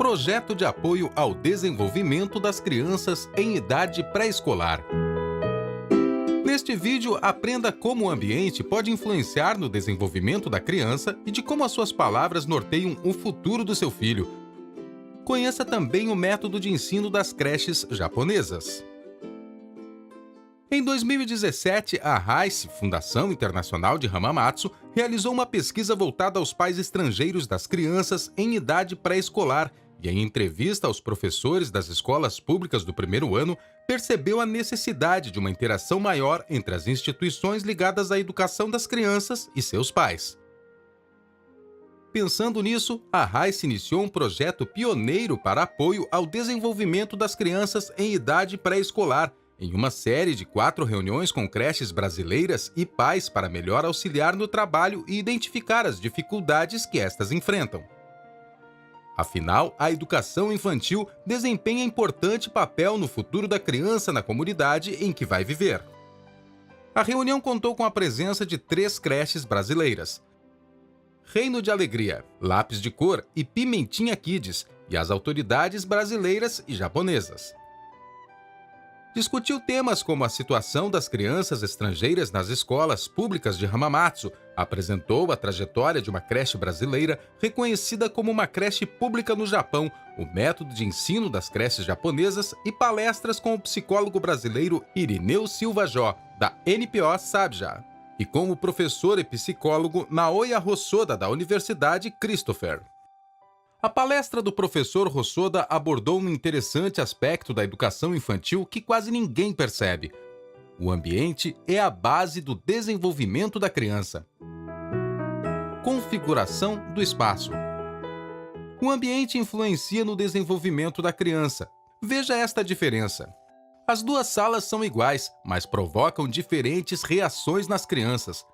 Projeto de apoio ao desenvolvimento das crianças em idade pré-escolar. Neste vídeo, aprenda como o ambiente pode influenciar no desenvolvimento da criança e de como as suas palavras norteiam o futuro do seu filho. Conheça também o método de ensino das creches japonesas. Em 2017, a RICE, Fundação Internacional de Hamamatsu, realizou uma pesquisa voltada aos pais estrangeiros das crianças em idade pré-escolar e, em entrevista aos professores das escolas públicas do primeiro ano, percebeu a necessidade de uma interação maior entre as instituições ligadas à educação das crianças e seus pais. Pensando nisso, a RICE iniciou um projeto pioneiro para apoio ao desenvolvimento das crianças em idade pré-escolar, em uma série de 4 reuniões com creches brasileiras e pais para melhor auxiliar no trabalho e identificar as dificuldades que estas enfrentam. Afinal, a educação infantil desempenha importante papel no futuro da criança na comunidade em que vai viver. A reunião contou com a presença de 3 creches brasileiras: Reino de Alegria, Lápis de Cor e Pimentinha Kids, e as autoridades brasileiras e japonesas. Discutiu temas como a situação das crianças estrangeiras nas escolas públicas de Hamamatsu, apresentou a trajetória de uma creche brasileira reconhecida como uma creche pública no Japão, o método de ensino das creches japonesas e palestras com o psicólogo brasileiro Irineu Silva Jó, da NPO Sabja, e com o professor e psicólogo Naoya Hosoda, da Universidade Christopher. A palestra do professor Hosoda abordou um interessante aspecto da educação infantil que quase ninguém percebe. O ambiente é a base do desenvolvimento da criança. Configuração do espaço. O ambiente influencia no desenvolvimento da criança. Veja esta diferença. As 2 salas são iguais, mas provocam diferentes reações nas crianças.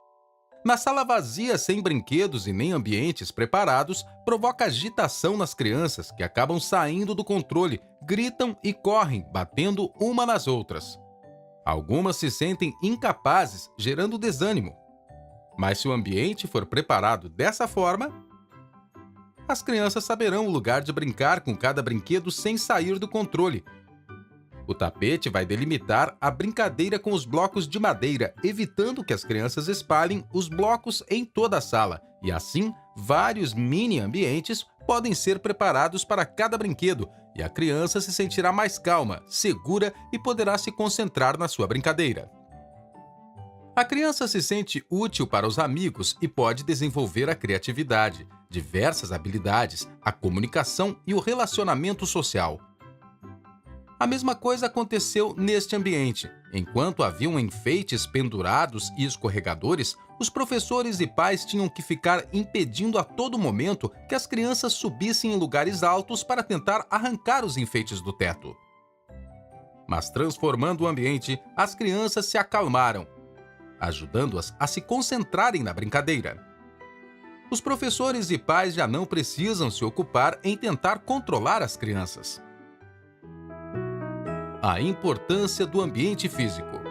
Na sala vazia, sem brinquedos e nem ambientes preparados, provoca agitação nas crianças, que acabam saindo do controle, gritam e correm, batendo uma nas outras. Algumas se sentem incapazes, gerando desânimo. Mas se o ambiente for preparado dessa forma, as crianças saberão o lugar de brincar com cada brinquedo sem sair do controle. O tapete vai delimitar a brincadeira com os blocos de madeira, evitando que as crianças espalhem os blocos em toda a sala, e assim, vários mini-ambientes podem ser preparados para cada brinquedo, e a criança se sentirá mais calma, segura e poderá se concentrar na sua brincadeira. A criança se sente útil para os amigos e pode desenvolver a criatividade, diversas habilidades, a comunicação e o relacionamento social. A mesma coisa aconteceu neste ambiente. Enquanto haviam enfeites pendurados e escorregadores, os professores e pais tinham que ficar impedindo a todo momento que as crianças subissem em lugares altos para tentar arrancar os enfeites do teto. Mas transformando o ambiente, as crianças se acalmaram, ajudando-as a se concentrarem na brincadeira. Os professores e pais já não precisam se ocupar em tentar controlar as crianças. A importância do ambiente físico.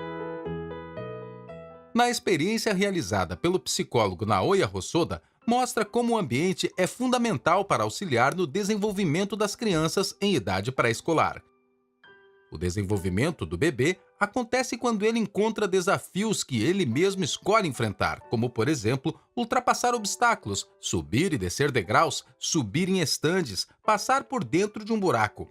Na experiência realizada pelo psicólogo Naoya Hosoda, mostra como o ambiente é fundamental para auxiliar no desenvolvimento das crianças em idade pré-escolar. O desenvolvimento do bebê acontece quando ele encontra desafios que ele mesmo escolhe enfrentar, como, por exemplo, ultrapassar obstáculos, subir e descer degraus, subir em estandes, passar por dentro de um buraco.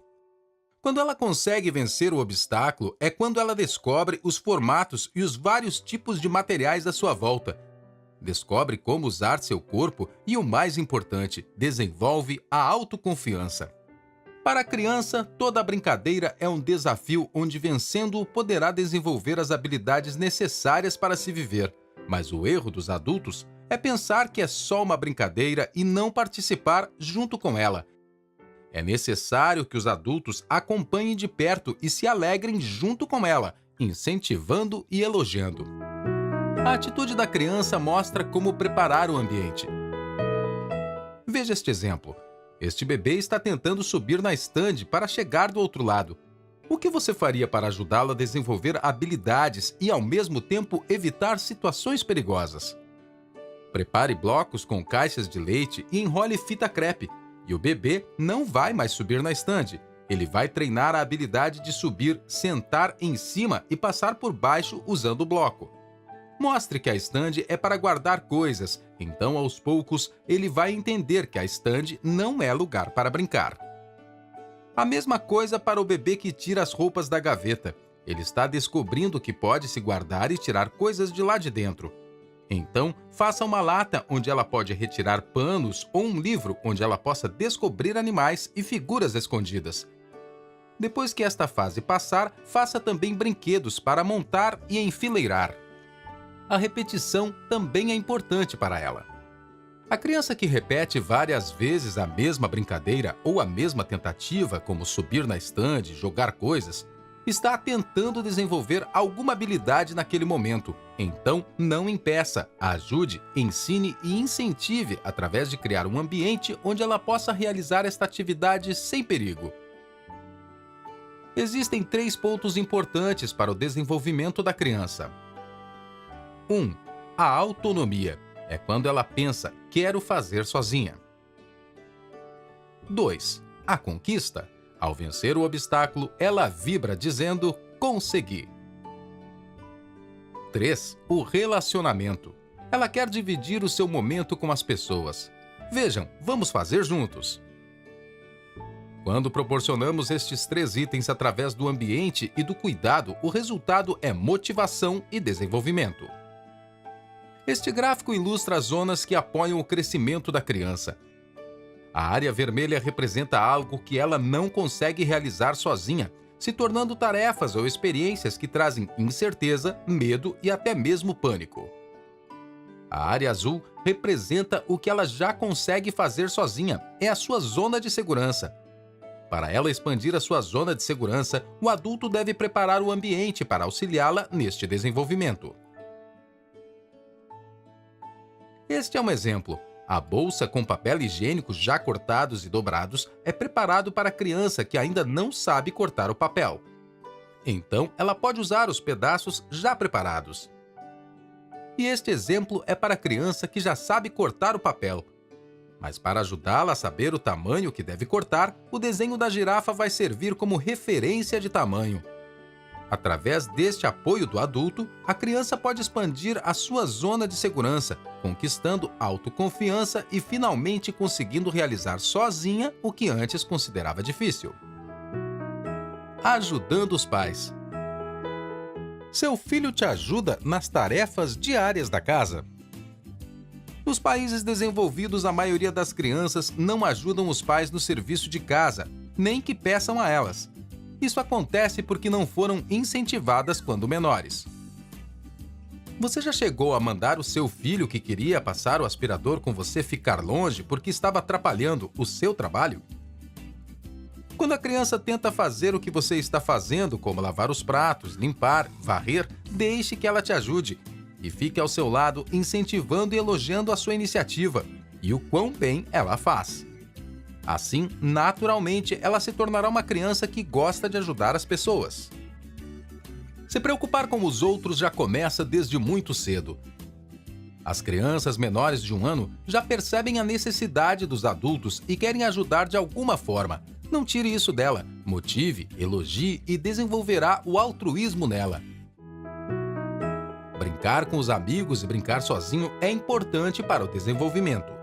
Quando ela consegue vencer o obstáculo, é quando ela descobre os formatos e os vários tipos de materiais à sua volta. Descobre como usar seu corpo e, o mais importante, desenvolve a autoconfiança. Para a criança, toda brincadeira é um desafio onde, vencendo-o, poderá desenvolver as habilidades necessárias para se viver. Mas o erro dos adultos é pensar que é só uma brincadeira e não participar junto com ela. É necessário que os adultos acompanhem de perto e se alegrem junto com ela, incentivando e elogiando. A atitude da criança mostra como preparar o ambiente. Veja este exemplo. Este bebê está tentando subir na estande para chegar do outro lado. O que você faria para ajudá-lo a desenvolver habilidades e, ao mesmo tempo, evitar situações perigosas? Prepare blocos com caixas de leite e enrole fita crepe. e o bebê não vai mais subir na estande. Ele vai treinar a habilidade de subir, sentar em cima e passar por baixo usando o bloco. Mostre que a estande é para guardar coisas, então aos poucos ele vai entender que a estande não é lugar para brincar. A mesma coisa para o bebê que tira as roupas da gaveta. Ele está descobrindo que pode se guardar e tirar coisas de lá de dentro. Então, faça uma lata onde ela pode retirar panos ou um livro onde ela possa descobrir animais e figuras escondidas. Depois que esta fase passar, faça também brinquedos para montar e enfileirar. A repetição também é importante para ela. A criança que repete várias vezes a mesma brincadeira ou a mesma tentativa, como subir na estande, jogar coisas, está tentando desenvolver alguma habilidade naquele momento. Então, não impeça, ajude, ensine e incentive através de criar um ambiente onde ela possa realizar esta atividade sem perigo. Existem 3 pontos importantes para o desenvolvimento da criança. 1. A autonomia. É quando ela pensa, quero fazer sozinha. 2. A conquista. Ao vencer o obstáculo, ela vibra dizendo, consegui. 3. O relacionamento. Ela quer dividir o seu momento com as pessoas. Vejam, vamos fazer juntos. Quando proporcionamos estes 3 itens através do ambiente e do cuidado, o resultado é motivação e desenvolvimento. Este gráfico ilustra as zonas que apoiam o crescimento da criança. A área vermelha representa algo que ela não consegue realizar sozinha, se tornando tarefas ou experiências que trazem incerteza, medo e até mesmo pânico. A área azul representa o que ela já consegue fazer sozinha, é a sua zona de segurança. Para ela expandir a sua zona de segurança, o adulto deve preparar o ambiente para auxiliá-la neste desenvolvimento. Este é um exemplo. A bolsa com papel higiênico já cortados e dobrados é preparado para a criança que ainda não sabe cortar o papel. Então, ela pode usar os pedaços já preparados. E este exemplo é para a criança que já sabe cortar o papel. Mas para ajudá-la a saber o tamanho que deve cortar, o desenho da girafa vai servir como referência de tamanho. Através deste apoio do adulto, a criança pode expandir a sua zona de segurança, conquistando autoconfiança e finalmente conseguindo realizar sozinha o que antes considerava difícil. Ajudando os pais. Seu filho te ajuda nas tarefas diárias da casa? Nos países desenvolvidos, a maioria das crianças não ajudam os pais no serviço de casa, nem que peçam a elas. Isso acontece porque não foram incentivadas quando menores. Você já chegou a mandar o seu filho que queria passar o aspirador com você ficar longe porque estava atrapalhando o seu trabalho? Quando a criança tenta fazer o que você está fazendo, como lavar os pratos, limpar, varrer, deixe que ela te ajude e fique ao seu lado incentivando e elogiando a sua iniciativa e o quão bem ela faz. Assim, naturalmente, ela se tornará uma criança que gosta de ajudar as pessoas. Se preocupar com os outros já começa desde muito cedo. As crianças menores de 1 ano já percebem a necessidade dos adultos e querem ajudar de alguma forma. Não tire isso dela, motive, elogie e desenvolverá o altruísmo nela. Brincar com os amigos e brincar sozinho é importante para o desenvolvimento.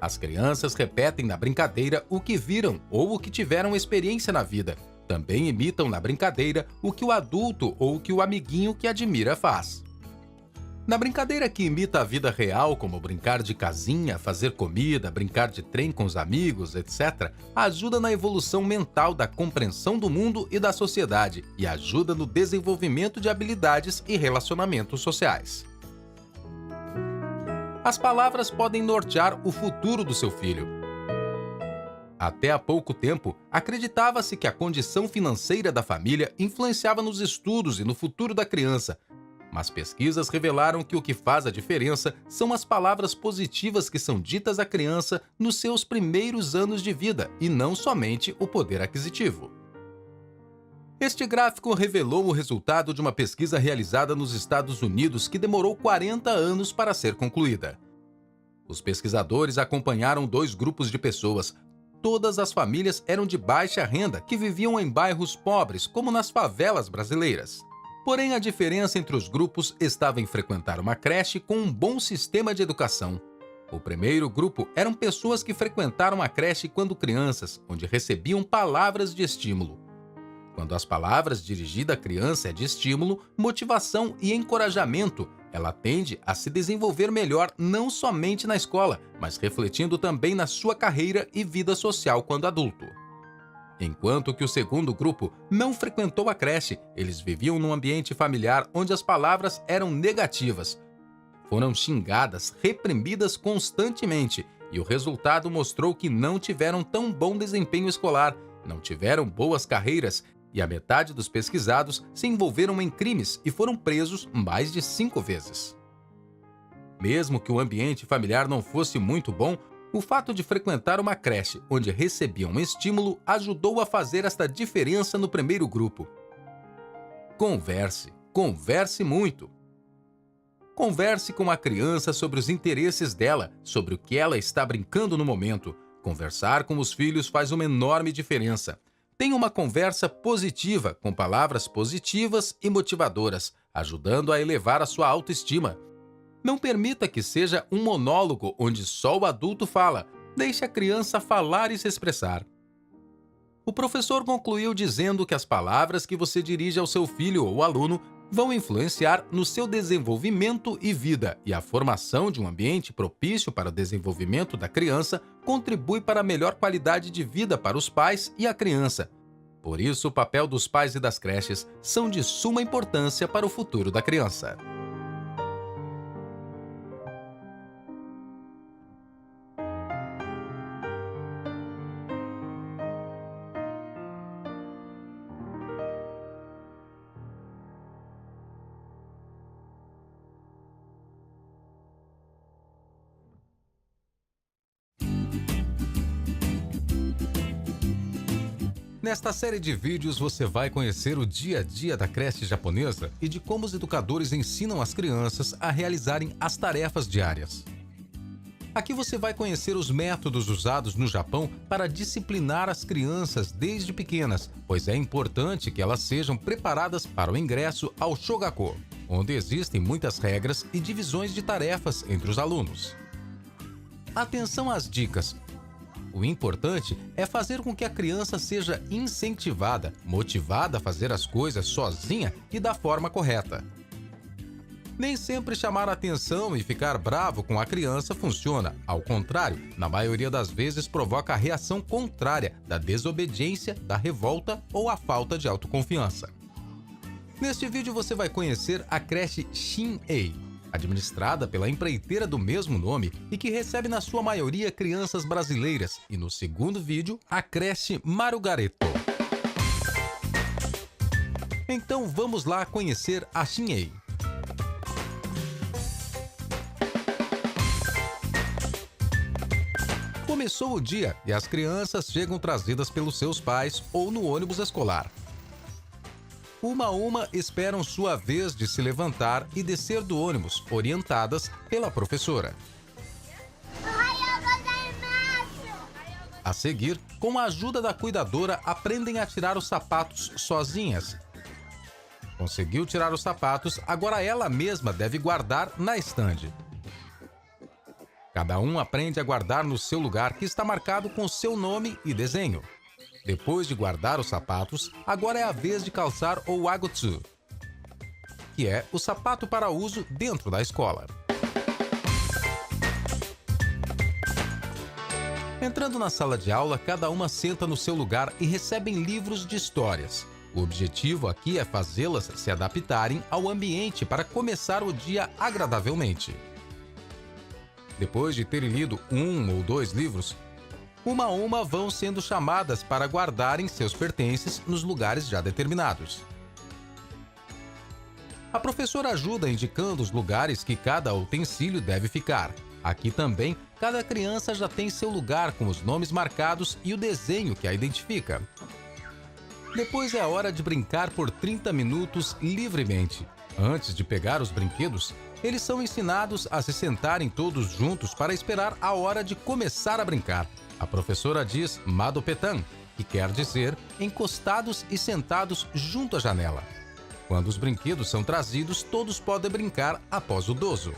As crianças repetem na brincadeira o que viram ou o que tiveram experiência na vida. Também imitam na brincadeira o que o adulto ou o que o amiguinho que admira faz. Na brincadeira que imita a vida real, como brincar de casinha, fazer comida, brincar de trem com os amigos, etc., ajuda na evolução mental da compreensão do mundo e da sociedade e ajuda no desenvolvimento de habilidades e relacionamentos sociais. As palavras podem nortear o futuro do seu filho. Até há pouco tempo, acreditava-se que a condição financeira da família influenciava nos estudos e no futuro da criança, mas pesquisas revelaram que o que faz a diferença são as palavras positivas que são ditas à criança nos seus primeiros anos de vida e não somente o poder aquisitivo. Este gráfico revelou o resultado de uma pesquisa realizada nos Estados Unidos que demorou 40 anos para ser concluída. Os pesquisadores acompanharam 2 grupos de pessoas. Todas as famílias eram de baixa renda que viviam em bairros pobres, como nas favelas brasileiras. Porém, a diferença entre os grupos estava em frequentar uma creche com um bom sistema de educação. O primeiro grupo eram pessoas que frequentaram a creche quando crianças, onde recebiam palavras de estímulo. Quando as palavras dirigidas à criança é de estímulo, motivação e encorajamento, ela tende a se desenvolver melhor não somente na escola, mas refletindo também na sua carreira e vida social quando adulto. Enquanto que o segundo grupo não frequentou a creche, eles viviam num ambiente familiar onde as palavras eram negativas. Foram xingadas, reprimidas constantemente, e o resultado mostrou que não tiveram tão bom desempenho escolar, não tiveram boas carreiras, e a metade dos pesquisados se envolveram em crimes e foram presos mais de 5 vezes. Mesmo que o ambiente familiar não fosse muito bom, o fato de frequentar uma creche onde recebiam estímulo ajudou a fazer esta diferença no primeiro grupo. Converse, converse muito. Converse com a criança sobre os interesses dela, sobre o que ela está brincando no momento. Conversar com os filhos faz uma enorme diferença. Tenha uma conversa positiva, com palavras positivas e motivadoras, ajudando a elevar a sua autoestima. Não permita que seja um monólogo onde só o adulto fala. Deixe a criança falar e se expressar. O professor concluiu dizendo que as palavras que você dirige ao seu filho ou aluno vão influenciar no seu desenvolvimento e vida, e a formação de um ambiente propício para o desenvolvimento da criança contribui para a melhor qualidade de vida para os pais e a criança. Por isso, o papel dos pais e das creches são de suma importância para o futuro da criança. Nesta série de vídeos você vai conhecer o dia a dia da creche japonesa e de como os educadores ensinam as crianças a realizarem as tarefas diárias. Aqui você vai conhecer os métodos usados no Japão para disciplinar as crianças desde pequenas, pois é importante que elas sejam preparadas para o ingresso ao Shogako, onde existem muitas regras e divisões de tarefas entre os alunos. Atenção às dicas. O importante é fazer com que a criança seja incentivada, motivada a fazer as coisas sozinha e da forma correta. Nem sempre chamar a atenção e ficar bravo com a criança funciona. Ao contrário, na maioria das vezes provoca a reação contrária da desobediência, da revolta ou a falta de autoconfiança. Neste vídeo você vai conhecer a creche Shin-Ei, administrada pela empreiteira do mesmo nome e que recebe na sua maioria crianças brasileiras, e no segundo vídeo, a creche Marugareto. Então vamos lá conhecer a Shin-Ei. Começou o dia e as crianças chegam trazidas pelos seus pais ou no ônibus escolar. Uma a uma esperam sua vez de se levantar e descer do ônibus, orientadas pela professora. A seguir, com a ajuda da cuidadora, aprendem a tirar os sapatos sozinhas. Conseguiu tirar os sapatos, agora ela mesma deve guardar na estande. Cada um aprende a guardar no seu lugar, que está marcado com seu nome e desenho. Depois de guardar os sapatos, agora é a vez de calçar o wagotsu, que é o sapato para uso dentro da escola. Entrando na sala de aula, cada uma senta no seu lugar e recebem livros de histórias. O objetivo aqui é fazê-las se adaptarem ao ambiente para começar o dia agradavelmente. Depois de terem lido 1 ou 2 livros, uma a uma vão sendo chamadas para guardarem seus pertences nos lugares já determinados. A professora ajuda indicando os lugares que cada utensílio deve ficar. Aqui também, cada criança já tem seu lugar com os nomes marcados e o desenho que a identifica. Depois é a hora de brincar por 30 minutos livremente. Antes de pegar os brinquedos, Eles são ensinados a se sentarem todos juntos para esperar a hora de começar a brincar. A professora diz madopetan, que quer dizer encostados e sentados junto à janela. Quando os brinquedos são trazidos, todos podem brincar após o dozo.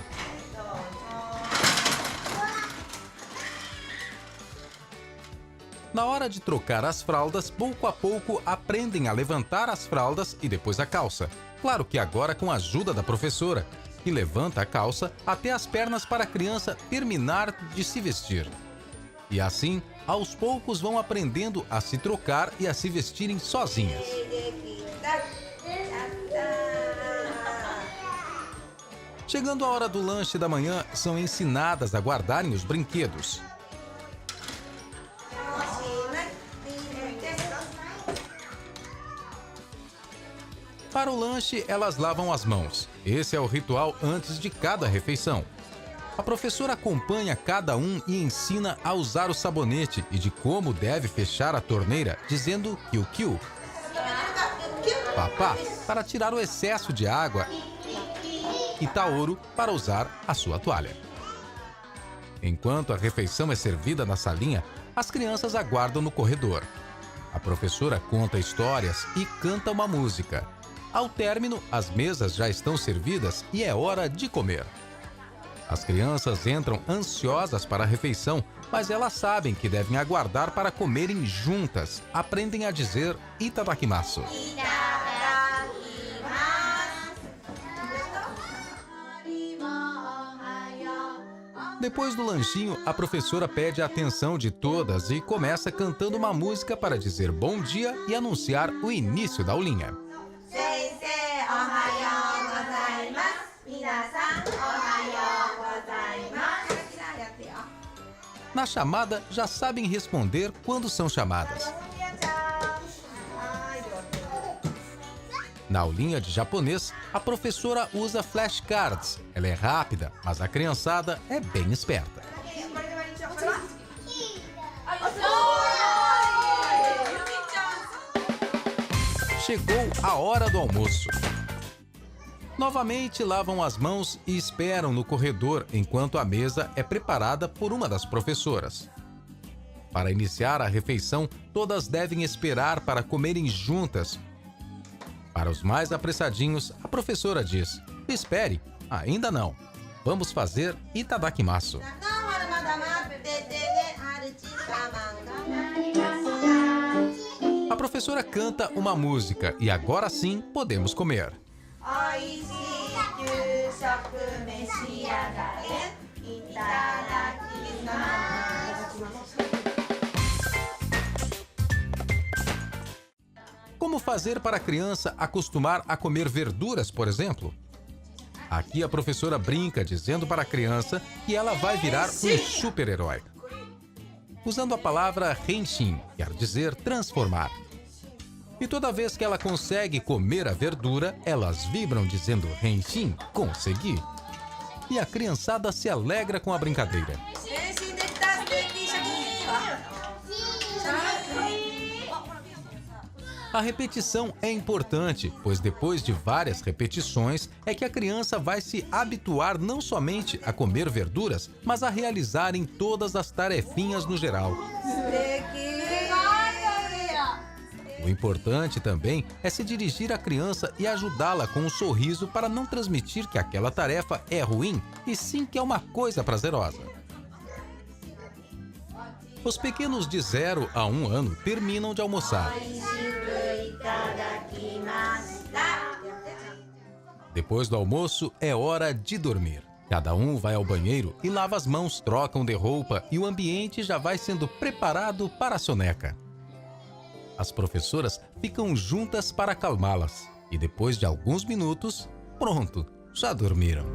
Na hora de trocar as fraldas, pouco a pouco aprendem a levantar as fraldas e depois a calça. Claro que agora com a ajuda da professora, que levanta a calça até as pernas para a criança terminar de se vestir. E assim, aos poucos vão aprendendo a se trocar e a se vestirem sozinhas. Chegando a hora do lanche da manhã, são ensinadas a guardarem os brinquedos. Para o lanche, elas lavam as mãos. Esse é o ritual antes de cada refeição. A professora acompanha cada um e ensina a usar o sabonete e de como deve fechar a torneira, dizendo kiu-kiu, papá, para tirar o excesso de água, e taoro, para usar a sua toalha. Enquanto a refeição é servida na salinha, as crianças aguardam no corredor. A professora conta histórias e canta uma música. Ao término, as mesas já estão servidas e é hora de comer. As crianças entram ansiosas para a refeição, mas elas sabem que devem aguardar para comerem juntas. Aprendem a dizer itadakimasu. Depois do lanchinho, a professora pede a atenção de todas e começa cantando uma música para dizer bom dia e anunciar o início da aulinha. Na chamada, já sabem responder quando são chamadas. Na aulinha de japonês, a professora usa flashcards. Ela é rápida, mas a criançada é bem esperta. Chegou a hora do almoço. Novamente lavam as mãos e esperam no corredor enquanto a mesa é preparada por uma das professoras. Para iniciar a refeição, todas devem esperar para comerem juntas. Para os mais apressadinhos, a professora diz: espere, ainda não. Vamos fazer itadakimasu. A professora canta uma música e agora sim podemos comer. Como fazer para a criança acostumar a comer verduras, por exemplo? Aqui a professora brinca dizendo para a criança que ela vai virar um super-herói. Usando a palavra henshin, quer dizer transformar. E toda vez que ela consegue comer a verdura, elas vibram dizendo henshin, consegui. E a criançada se alegra com a brincadeira. A repetição é importante, pois depois de várias repetições é que a criança vai se habituar não somente a comer verduras, mas a realizarem todas as tarefinhas no geral. O importante também é se dirigir à criança e ajudá-la com um sorriso para não transmitir que aquela tarefa é ruim, e sim que é uma coisa prazerosa. Os pequenos de 0 a 1 ano terminam de almoçar. Depois do almoço, é hora de dormir. Cada um vai ao banheiro e lava as mãos, trocam de roupa e o ambiente já vai sendo preparado para a soneca. As professoras ficam juntas para acalmá-las. E depois de alguns minutos, pronto, já dormiram.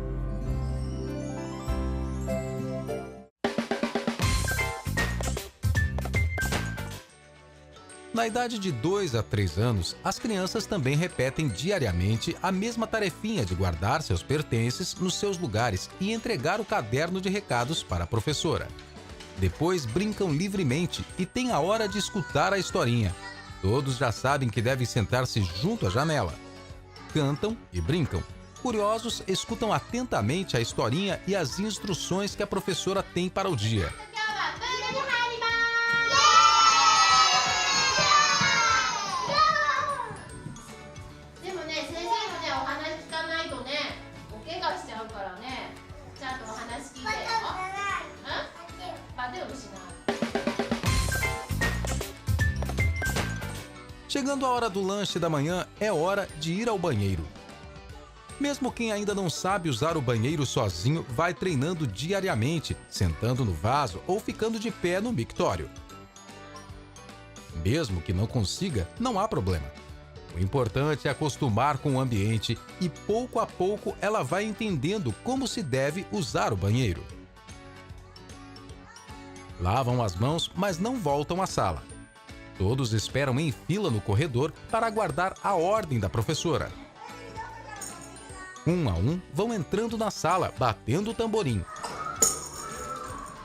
Na idade de 2 a 3 anos, as crianças também repetem diariamente a mesma tarefinha de guardar seus pertences nos seus lugares e entregar o caderno de recados para a professora. Depois brincam livremente e tem a hora de escutar a historinha. Todos já sabem que devem sentar-se junto à janela. Cantam e brincam. Curiosos, escutam atentamente a historinha e as instruções que a professora tem para o dia. Chegando a hora do lanche da manhã, é hora de ir ao banheiro. Mesmo quem ainda não sabe usar o banheiro sozinho, vai treinando diariamente, sentando no vaso ou ficando de pé no mictório. Mesmo que não consiga, não há problema. O importante é acostumar com o ambiente e, pouco a pouco, ela vai entendendo como se deve usar o banheiro. Lavam as mãos, mas não voltam à sala. Todos esperam em fila no corredor para aguardar a ordem da professora. Um a um, vão entrando na sala, batendo o tamborim.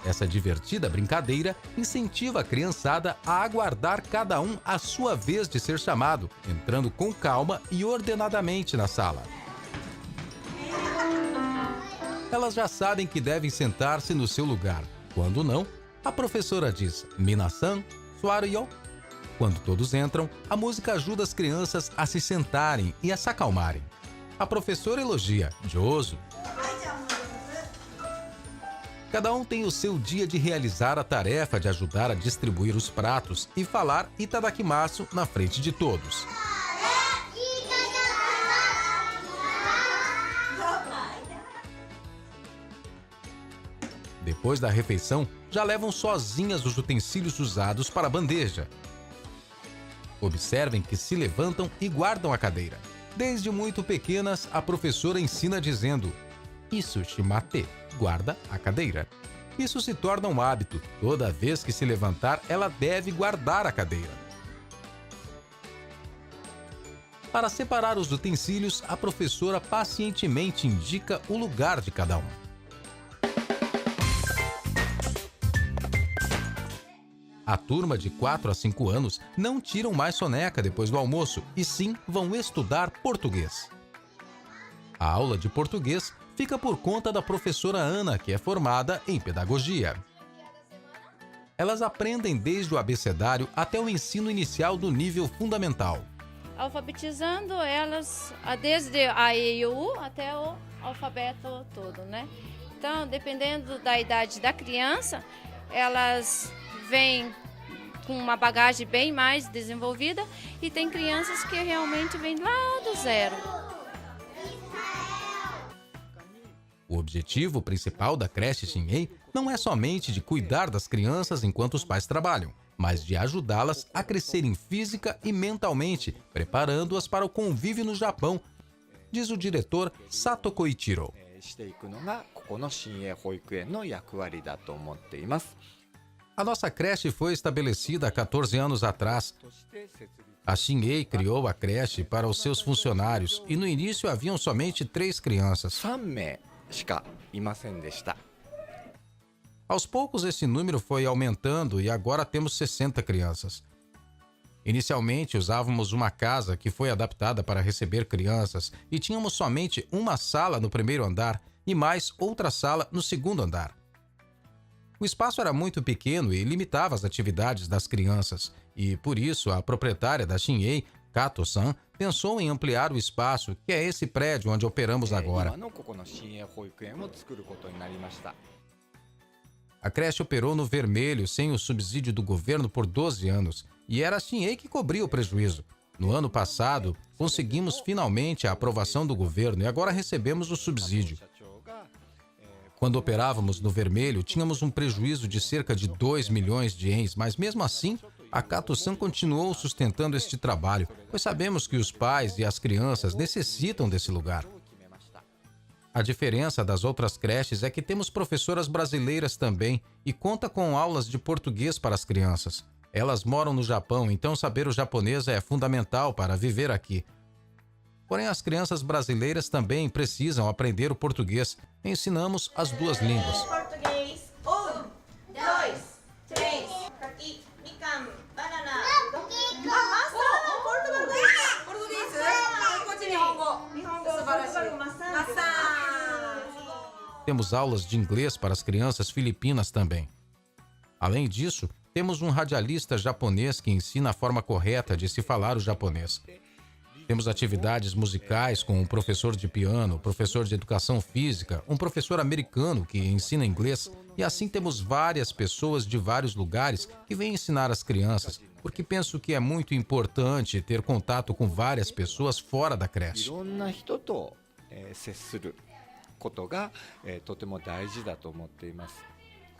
Essa divertida brincadeira incentiva a criançada a aguardar cada um a sua vez de ser chamado, entrando com calma e ordenadamente na sala. Elas já sabem que devem sentar-se no seu lugar. Quando não, a professora diz "Minasan, suaru-yo". Quando todos entram, a música ajuda as crianças a se sentarem e a se acalmarem. A professora elogia "Joso". Cada um tem o seu dia de realizar a tarefa de ajudar a distribuir os pratos e falar "Itadakimasu" na frente de todos. Depois da refeição, já levam sozinhas os utensílios usados para a bandeja. Observem que se levantam e guardam a cadeira. Desde muito pequenas, a professora ensina dizendo "Isso shimate", guarda a cadeira. Isso se torna um hábito. Toda vez que se levantar, ela deve guardar a cadeira. Para separar os utensílios, a professora pacientemente indica o lugar de cada um. A turma de 4 a 5 anos não tiram mais soneca depois do almoço, e sim vão estudar português. A aula de português fica por conta da professora Ana, que é formada em pedagogia. Elas aprendem desde o abecedário até o ensino inicial do nível fundamental. Alfabetizando elas desde a E e o U até o alfabeto todo, né? Então, dependendo da idade da criança, elas vêm com uma bagagem bem mais desenvolvida e tem crianças que realmente vêm lá do zero. O objetivo principal da creche Shinhei não é somente de cuidar das crianças enquanto os pais trabalham, mas de ajudá-las a crescerem física e mentalmente, preparando-as para o convívio no Japão, diz o diretor Sato Koichiro. A nossa creche foi estabelecida há 14 anos atrás. A Shinhei criou a creche para os seus funcionários e no início haviam somente 3 crianças. Aos poucos esse número foi aumentando e agora temos 60 crianças. Inicialmente usávamos uma casa que foi adaptada para receber crianças e tínhamos somente uma sala no primeiro andar e mais outra sala no segundo andar. O espaço era muito pequeno e limitava as atividades das crianças, e por isso a proprietária da Shinhei, Kato-san, pensou em ampliar o espaço, que é esse prédio onde operamos agora. A creche operou no vermelho sem o subsídio do governo por 12 anos, e era a Shinhei que cobria o prejuízo. No ano passado, conseguimos finalmente a aprovação do governo e agora recebemos o subsídio. Quando operávamos no vermelho, tínhamos um prejuízo de cerca de 2 milhões de ienes, mas mesmo assim, a Kato-san continuou sustentando este trabalho, pois sabemos que os pais e as crianças necessitam desse lugar. A diferença das outras creches é que temos professoras brasileiras também e conta com aulas de português para as crianças. Elas moram no Japão, então saber o japonês é fundamental para viver aqui. Porém, as crianças brasileiras também precisam aprender o português. Ensinamos as duas línguas. Português. 1, 2, 3. Kaki, mikan, banana. Maçã. Português. Português. Nihongo. Nihongo. Temos aulas de inglês para as crianças filipinas também. Além disso, temos um radialista japonês que ensina a forma correta de se falar o japonês. Temos atividades musicais com um professor de piano, professor de educação física, um professor americano que ensina inglês, e assim temos várias pessoas de vários lugares que vêm ensinar as crianças, porque penso que é muito importante ter contato com várias pessoas fora da creche. いろんな人と接することがとても大事だと思っています。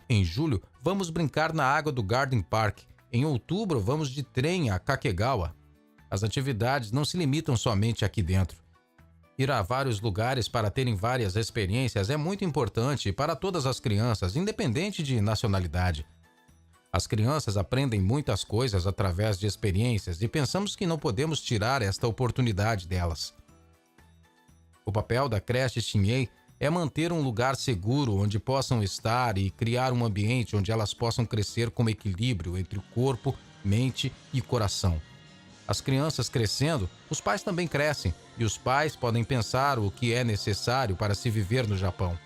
Em julho, vamos brincar na água do Garden Park. Em outubro, vamos de trem a Kakegawa. As atividades não se limitam somente aqui dentro. Ir a vários lugares para terem várias experiências é muito importante para todas as crianças, independente de nacionalidade. As crianças aprendem muitas coisas através de experiências e pensamos que não podemos tirar esta oportunidade delas. O papel da creche Shinhei é manter um lugar seguro onde possam estar e criar um ambiente onde elas possam crescer com equilíbrio entre o corpo, mente e coração. As crianças crescendo, os pais também crescem, e os pais podem pensar o que é necessário para se viver no Japão.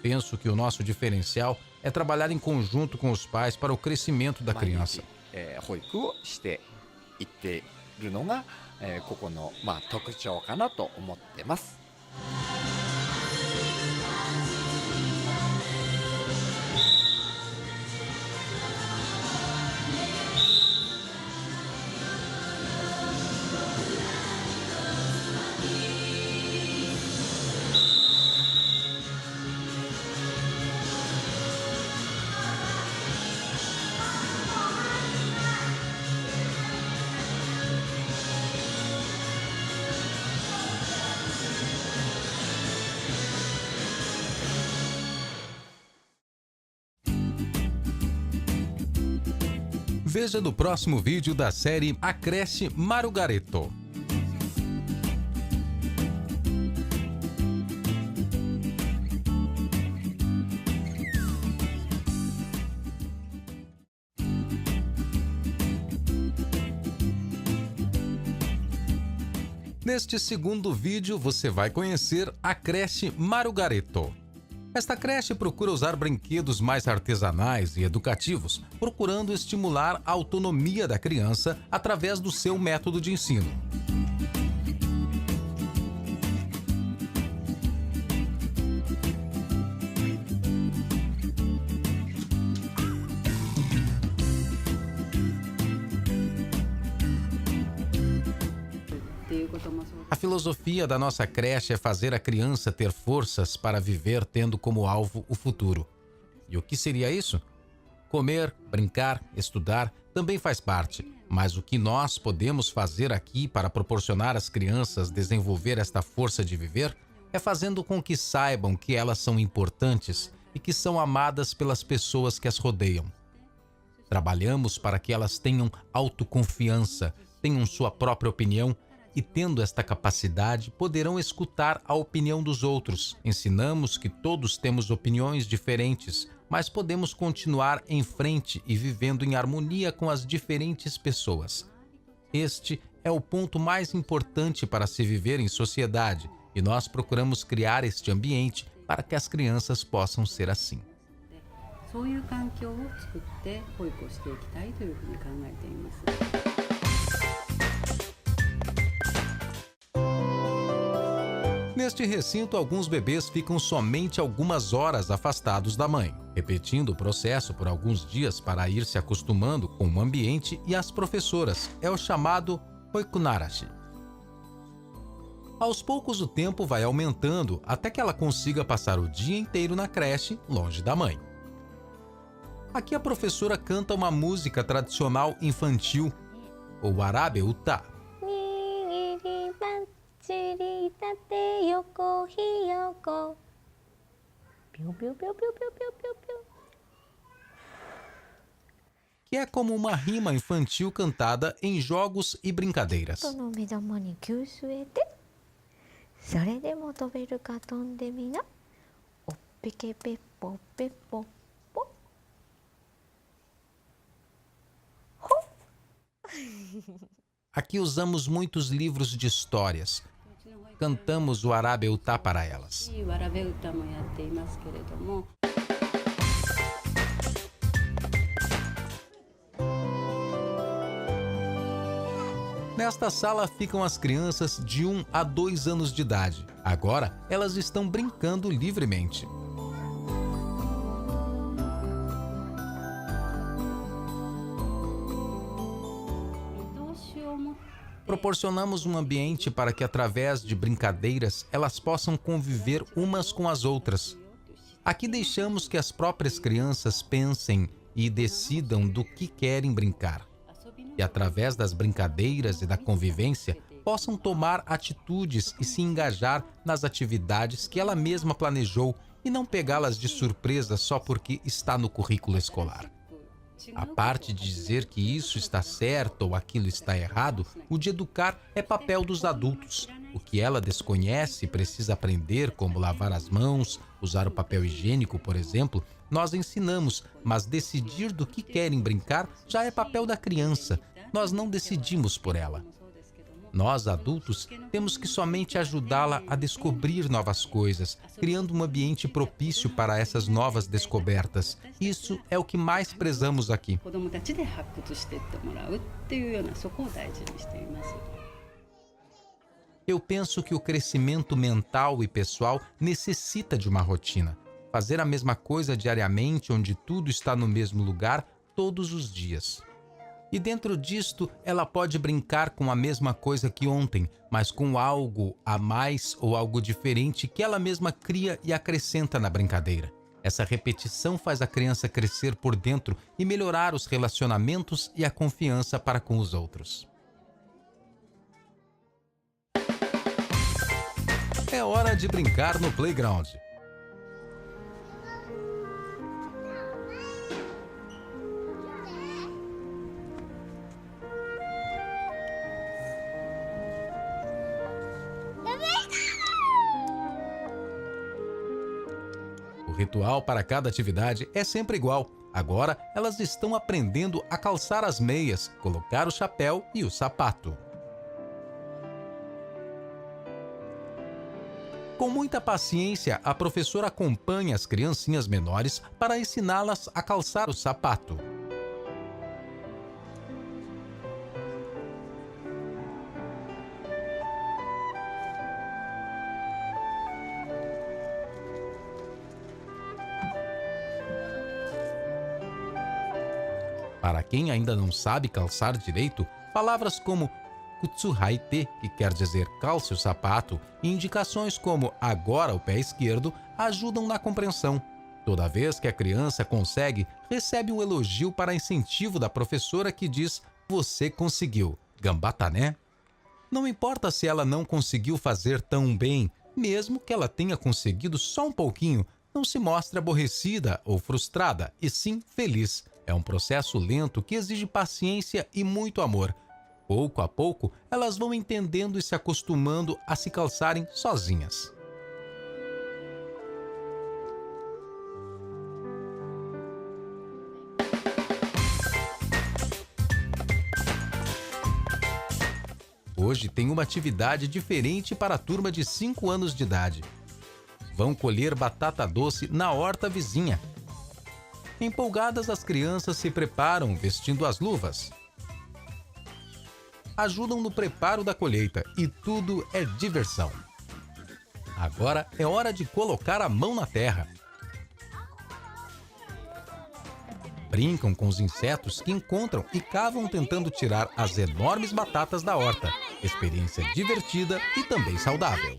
Penso que o nosso diferencial é trabalhar em conjunto com os pais para o crescimento da criança. 保育をしていっているのがここの特徴かなと思ってます。 Veja no próximo vídeo da série A Creche Marugareto. Neste segundo vídeo, você vai conhecer a creche Marugareto. Esta creche procura usar brinquedos mais artesanais e educativos, procurando estimular a autonomia da criança através do seu método de ensino. A filosofia da nossa creche é fazer a criança ter forças para viver tendo como alvo o futuro. E o que seria isso? Comer, brincar, estudar também faz parte, mas o que nós podemos fazer aqui para proporcionar às crianças desenvolver esta força de viver é fazendo com que saibam que elas são importantes e que são amadas pelas pessoas que as rodeiam. Trabalhamos para que elas tenham autoconfiança, tenham sua própria opinião e, tendo esta capacidade, poderão escutar a opinião dos outros. Ensinamos que todos temos opiniões diferentes, mas podemos continuar em frente e vivendo em harmonia com as diferentes pessoas. Este é o ponto mais importante para se viver em sociedade, e nós procuramos criar este ambiente para que as crianças possam ser assim. そういう環境を作って保育をしていきたいというふうに考えています。 Neste recinto, alguns bebês ficam somente algumas horas afastados da mãe, repetindo o processo por alguns dias para ir se acostumando com o ambiente e as professoras. É o chamado Hoikunarashi. Aos poucos, o tempo vai aumentando até que ela consiga passar o dia inteiro na creche, longe da mãe. Aqui a professora canta uma música tradicional infantil, o Warabe Uta. Que é como uma rima infantil cantada em jogos e brincadeiras. Aqui usamos muitos livros de histórias. cantamos o Arabe Uta para elas. わらべ歌もやっていますけれども、 Nesta sala ficam as crianças de 1 a 2 anos de idade. Agora, elas estão brincando livremente. Proporcionamos um ambiente para que, através de brincadeiras, elas possam conviver umas com as outras. Aqui deixamos que as próprias crianças pensem e decidam do que querem brincar. E, através das brincadeiras e da convivência, possam tomar atitudes e se engajar nas atividades que ela mesma planejou e não pegá-las de surpresa só porque está no currículo escolar. A parte de dizer que isso está certo ou aquilo está errado, o de educar é papel dos adultos. O que ela desconhece e precisa aprender, como lavar as mãos, usar o papel higiênico, por exemplo, nós ensinamos, mas decidir do que querem brincar já é papel da criança. Nós não decidimos por ela. Nós, adultos, temos que somente ajudá-la a descobrir novas coisas, criando um ambiente propício para essas novas descobertas. Isso é o que mais prezamos aqui. 子どもたちで発掘していってもらうっていうような、そこを大事にしています。 Eu penso que o crescimento mental e pessoal necessita de uma rotina. Fazer a mesma coisa diariamente, onde tudo está no mesmo lugar, todos os dias. E dentro disto, ela pode brincar com a mesma coisa que ontem, mas com algo a mais ou algo diferente que ela mesma cria e acrescenta na brincadeira. Essa repetição faz a criança crescer por dentro e melhorar os relacionamentos e a confiança para com os outros. É hora de brincar no playground. O ritual para cada atividade é sempre igual. Agora, elas estão aprendendo a calçar as meias, colocar o chapéu e o sapato. Com muita paciência, a professora acompanha as criancinhas menores para ensiná-las a calçar o sapato. Para quem ainda não sabe calçar direito, palavras como kutsuhaite, que quer dizer calce o sapato, e indicações como agora o pé esquerdo ajudam na compreensão. Toda vez que a criança consegue, recebe um elogio para incentivo da professora que diz: "Você conseguiu, gambata, né?" Não importa se ela não conseguiu fazer tão bem, mesmo que ela tenha conseguido só um pouquinho, não se mostre aborrecida ou frustrada, e sim feliz. É um processo lento que exige paciência e muito amor. Pouco a pouco, elas vão entendendo e se acostumando a se calçarem sozinhas. Hoje tem uma atividade diferente para a turma de 5 anos de idade. Vão colher batata doce na horta vizinha. Empolgadas, as crianças se preparam vestindo as luvas. Ajudam no preparo da colheita e tudo é diversão. Agora é hora de colocar a mão na terra. Brincam com os insetos que encontram e cavam tentando tirar as enormes batatas da horta. Experiência divertida e também saudável.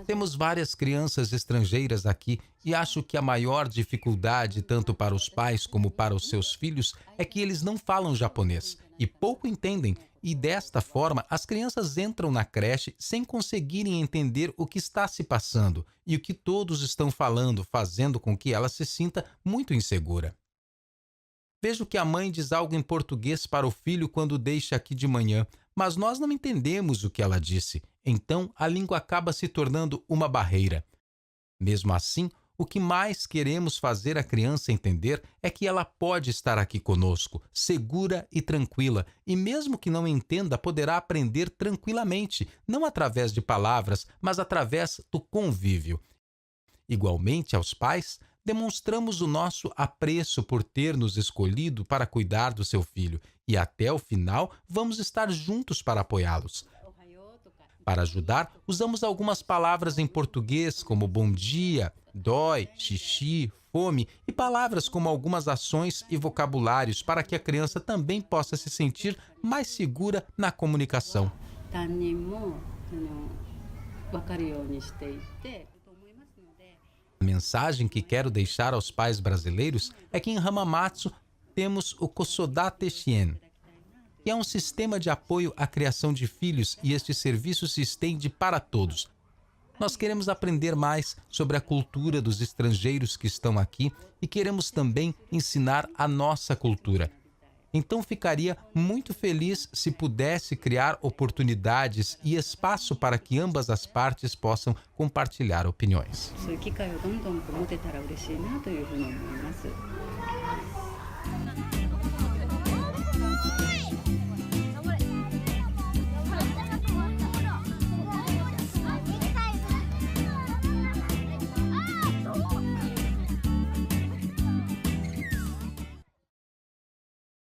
Temos várias crianças estrangeiras aqui e acho que a maior dificuldade, tanto para os pais como para os seus filhos, é que eles não falam japonês e pouco entendem E desta forma, as crianças entram na creche sem conseguirem entender o que está se passando e o que todos estão falando, fazendo com que ela se sinta muito insegura. Vejo que a mãe diz algo em português para o filho quando deixa aqui de manhã, mas nós não entendemos o que ela disse. Então, a língua acaba se tornando uma barreira. Mesmo assim, o que mais queremos fazer a criança entender é que ela pode estar aqui conosco, segura e tranquila, e mesmo que não entenda, poderá aprender tranquilamente, não através de palavras, mas através do convívio. Igualmente aos pais, demonstramos o nosso apreço por ter nos escolhido para cuidar do seu filho, e até o final vamos estar juntos para apoiá-los. Para ajudar, usamos algumas palavras em português como bom dia, dói, xixi, fome e palavras como algumas ações e vocabulários para que a criança também possa se sentir mais segura na comunicação. A mensagem que quero deixar aos pais brasileiros é que em Hamamatsu temos o Cosodate Shien, que é um sistema de apoio à criação de filhos, e este serviço se estende para todos. Nós queremos aprender mais sobre a cultura dos estrangeiros que estão aqui e queremos também ensinar a nossa cultura. Então ficaria muito feliz se pudesse criar oportunidades e espaço para que ambas as partes possam compartilhar opiniões. そういう機会をどんどん持てたら嬉しいなというふうに思います。